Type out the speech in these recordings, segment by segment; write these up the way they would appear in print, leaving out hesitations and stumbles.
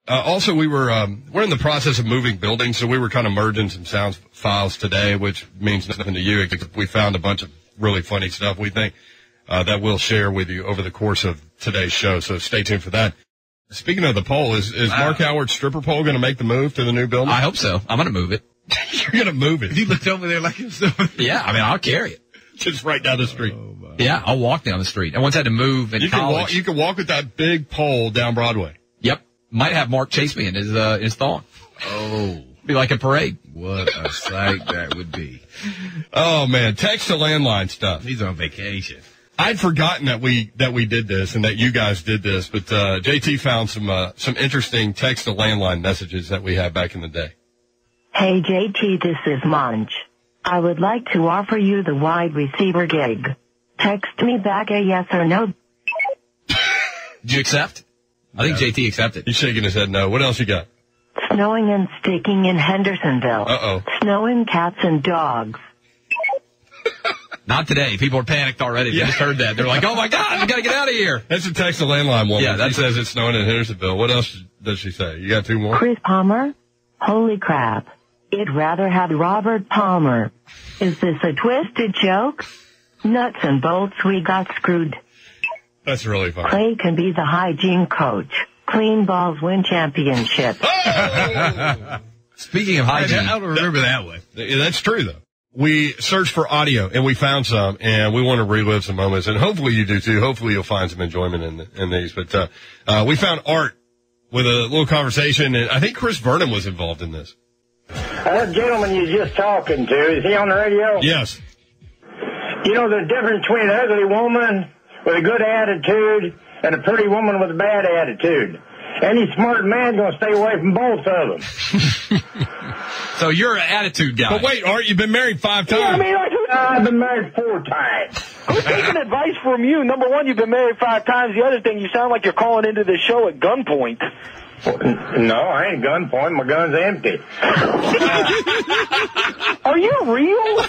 Also, we're in the process of moving buildings, so we were kind of merging some sound files today, which means nothing to you, except we found a bunch of really funny stuff we think that we'll share with you over the course of today's show, so stay tuned for that. Speaking of the poll, is Mark Howard's stripper pole going to make the move to the new building? I hope so. I'm going to move it. You're going to move it? You looked over there like it was Yeah, I mean, I'll carry it. Just right down the street. Oh, yeah, I'll walk down the street. I once had to move in college. You can walk with that big pole down Broadway. Yep. Might have Mark chase me in his thong. Oh. Be like a parade. What a sight that would be. Oh, man. Text to landline stuff. He's on vacation. I'd forgotten that we did this and that you guys did this, but JT found some interesting text to landline messages that we had back in the day. Hey JT, this is Monch. I would like to offer you the wide receiver gig. Text me back a yes or no. Did you accept? I think JT accepted. He's shaking his head no. What else you got? Snowing and sticking in Hendersonville. Uh-oh. Snowing cats and dogs. Not today. People are panicked already. They just heard that. They're like, oh, my God, we got to get out of here. That's a text to landline woman. Yeah, that says it's snowing in Hendersonville. What else does she say? You got two more? Chris Palmer? Holy crap. I'd rather have Robert Palmer. Is this a twisted joke? Nuts and bolts, we got screwed. That's really funny. Clay can be the hygiene coach. Clean balls win championship. Oh! Speaking of hygiene. I don't remember that one. That's true, though. We searched for audio, and we found some, and we want to relive some moments, and hopefully you do, too. Hopefully you'll find some enjoyment in these. But we found Art with a little conversation, and I think Chris Vernon was involved in this. That gentleman you're just talking to, is he on the radio? Yes. You know the difference between an ugly woman with a good attitude and a pretty woman with a bad attitude. Any smart man going to stay away from both of them. So you're an attitude guy. But wait, Art, you've been married 5 times. Yeah, I mean, I've been married 4 times. I'm taking advice from you. Number one, you've been married 5 times. The other thing, you sound like you're calling into the show at gunpoint. No, I ain't gunpoint. My gun's empty. Are you real?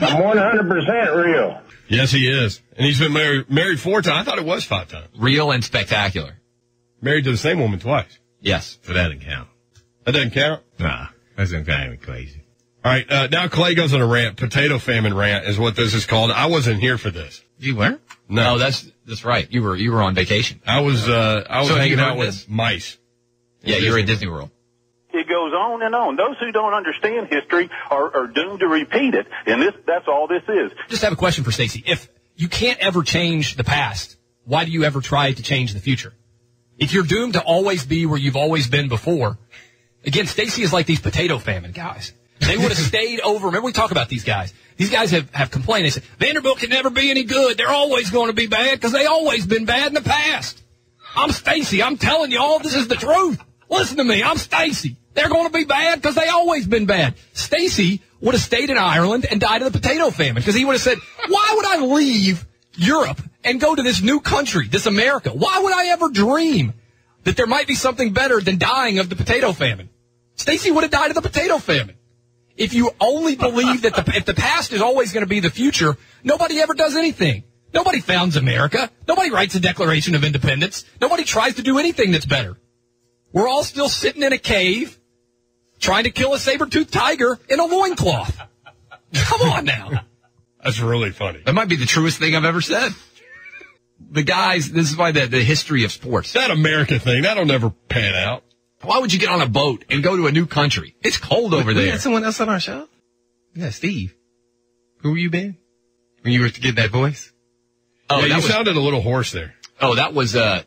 I'm 100% real. Yes, he is. And he's been married 4 times. I thought it was 5 times. Real and spectacular. Married to the same woman twice. Yes. So that doesn't count. That doesn't count? Nah, that's kind of crazy. All right, now Clay goes on a rant. Potato famine rant is what this is called. I wasn't here for this. You were? No, that's right. You were on vacation. I was hanging out with this? mice. Yeah, you were at Disney World. It goes on and on. Those who don't understand history are doomed to repeat it, and that's all this is. Just have a question for Stacey. If you can't ever change the past, why do you ever try to change the future? If you're doomed to always be where you've always been before, again, Stacey is like these potato famine guys. They would have stayed over. Remember, we talk about these guys. These guys have complained. They said, Vanderbilt can never be any good. They're always going to be bad because they always been bad in the past. I'm Stacey. I'm telling you all this is the truth. Listen to me. I'm Stacey. They're going to be bad because they always been bad. Stacey would have stayed in Ireland and died of the potato famine because he would have said, why would I leave Europe and go to this new country, this America? Why would I ever dream that there might be something better than dying of the potato famine? Stacey would have died of the potato famine. If you only believe that if the past is always going to be the future, nobody ever does anything. Nobody founds America. Nobody writes a Declaration of Independence. Nobody tries to do anything that's better. We're all still sitting in a cave trying to kill a saber-toothed tiger in a loincloth. Come on now. That's really funny. That might be the truest thing I've ever said. The guys, this is why the history of sports. That America thing, that'll never pan out. Why would you get on a boat and go to a new country? It's cold over there. We had someone else on our show? Yeah, Steve. Who were you, Ben? When you were to get that voice? Oh, yeah, you sounded a little hoarse there. Oh, that was, I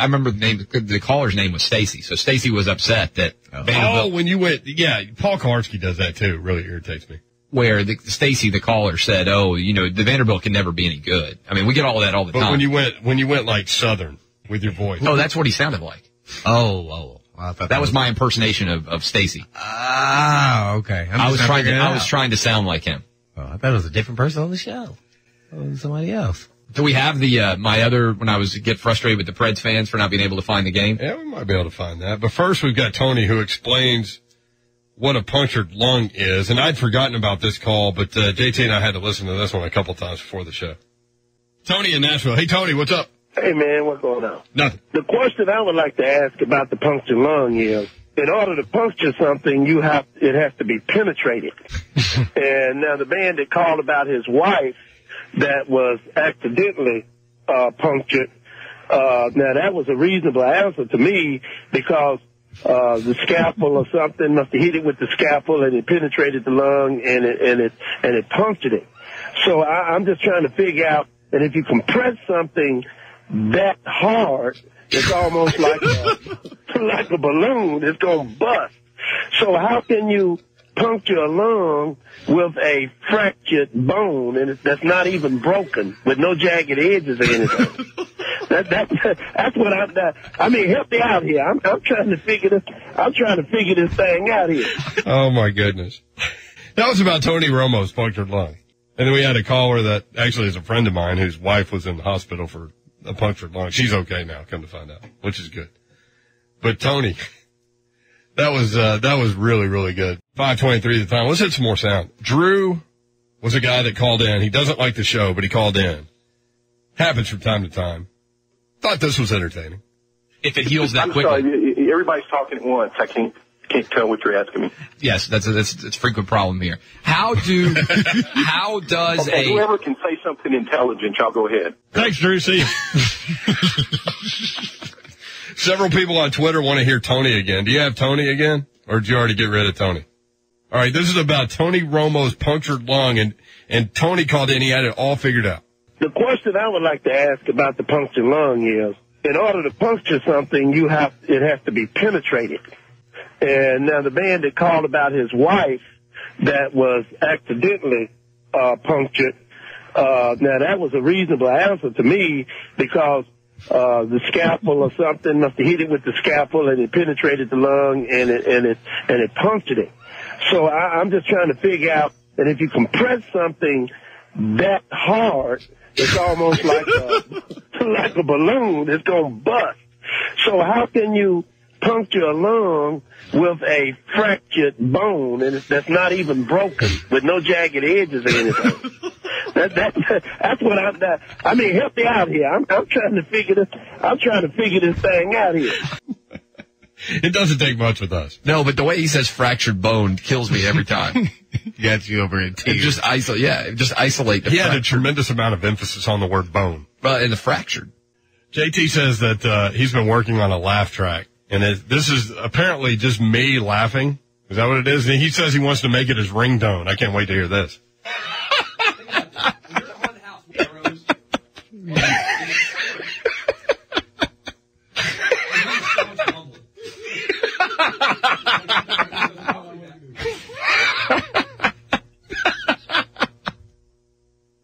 remember the caller's name was Stacy. So Stacy was upset that Vanderbilt. Oh, when you went, yeah, Paul Kalarski does that too. It really irritates me. Where Stacy, the caller, said, oh, the Vanderbilt can never be any good. I mean, we get all that all the time. But when you went like Southern with your voice. Oh, that's what he sounded like. Oh. I thought that was my impersonation of Stacy. Ah, okay. I was trying to sound like him. Oh, I thought it was a different person on the show. Oh, it was somebody else. Do we have when I get frustrated with the Preds fans for not being able to find the game? Yeah, we might be able to find that. But first we've got Tony who explains what a punctured lung is. And I'd forgotten about this call, but JT and I had to listen to this one a couple times before the show. Tony in Nashville. Hey, Tony, what's up? Hey, man, what's going on? Nothing. The question I would like to ask about the punctured lung is, in order to puncture something, it has to be penetrated. And now the man that called about his wife that was accidentally punctured, now that was a reasonable answer to me because the scalpel or something must have hit it with the scalpel and it penetrated the lung and it punctured it. So I'm just trying to figure out that if you compress something that hard, it's almost like a balloon. It's going to bust. So how can you puncture a lung with a fractured bone and that's not even broken with no jagged edges or anything? That's what I mean, help me out here. I'm trying to figure this thing out here. Oh my goodness. That was about Tony Romo's punctured lung. And then we had a caller that actually is a friend of mine whose wife was in the hospital for a punctured lung. She's okay now, come to find out, which is good. But Tony, that was really, really good. 5:23 at the time. Let's hit some more sound. Drew was a guy that called in. He doesn't like the show, but he called in. Happens from time to time. Thought this was entertaining. If it heals that I'm quickly. sorry, everybody's talking at once. I can't tell what you're asking me. Yes, that's a frequent problem here. How does Whoever can say something intelligent, y'all go ahead. Thanks, Drew. See you. Several people on Twitter want to hear Tony again. Do you have Tony again? Or did you already get rid of Tony? All right, this is about Tony Romo's punctured lung, and Tony called in. He had it all figured out. The question I would like to ask about the punctured lung is, in order to puncture something, it has to be penetrated. And now the man that called about his wife that was accidentally punctured, now that was a reasonable answer to me because the scalpel or something must have hit it with the scalpel and it penetrated the lung and it punctured it. So I'm just trying to figure out that if you compress something that hard, it's almost like a balloon. It's going to bust. So how can you puncture a lung with a fractured bone and that's not even broken with no jagged edges or anything? That's what I mean, help me out here. I'm trying to figure this thing out here. It doesn't take much with us. No, but the way he says fractured bone kills me every time. Got you over in tears. Just isolate the He had a tremendous amount of emphasis on the word bone. Well, and the fractured. JT says that he's been working on a laugh track, and this is apparently just me laughing. Is that what it is? And he says he wants to make it his ringtone. I can't wait to hear this.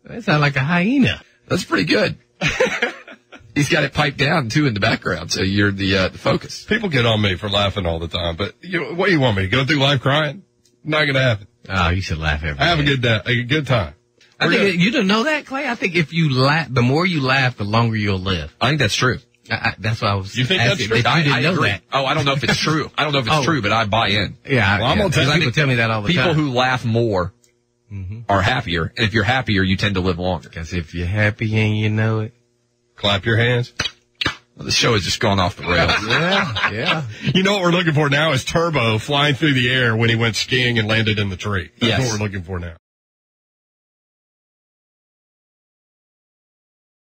That sounds like a hyena. That's pretty good. He's got it piped down too in the background, so you're the focus. People get on me for laughing all the time, but what do you want me to go through life crying? Not going to happen. Oh, you should laugh every day. I have a good time. I think you don't know that, Clay. I think if you laugh, the more you laugh, the longer you'll live. I think that's true. That's what I was. You think that's true? I didn't know agree. that. Oh, I don't know if it's true. I don't know if it's true, but I buy in. Yeah, well, I'm gonna tell people tell me that all the People time. who laugh more are happier, and if you're happier, you tend to live longer. Because if you're happy and you know it. Clap your hands. Well, the show has just gone off the rails. Yeah. You know what we're looking for now is Turbo flying through the air when he went skiing and landed in the tree. That's what we're looking for now.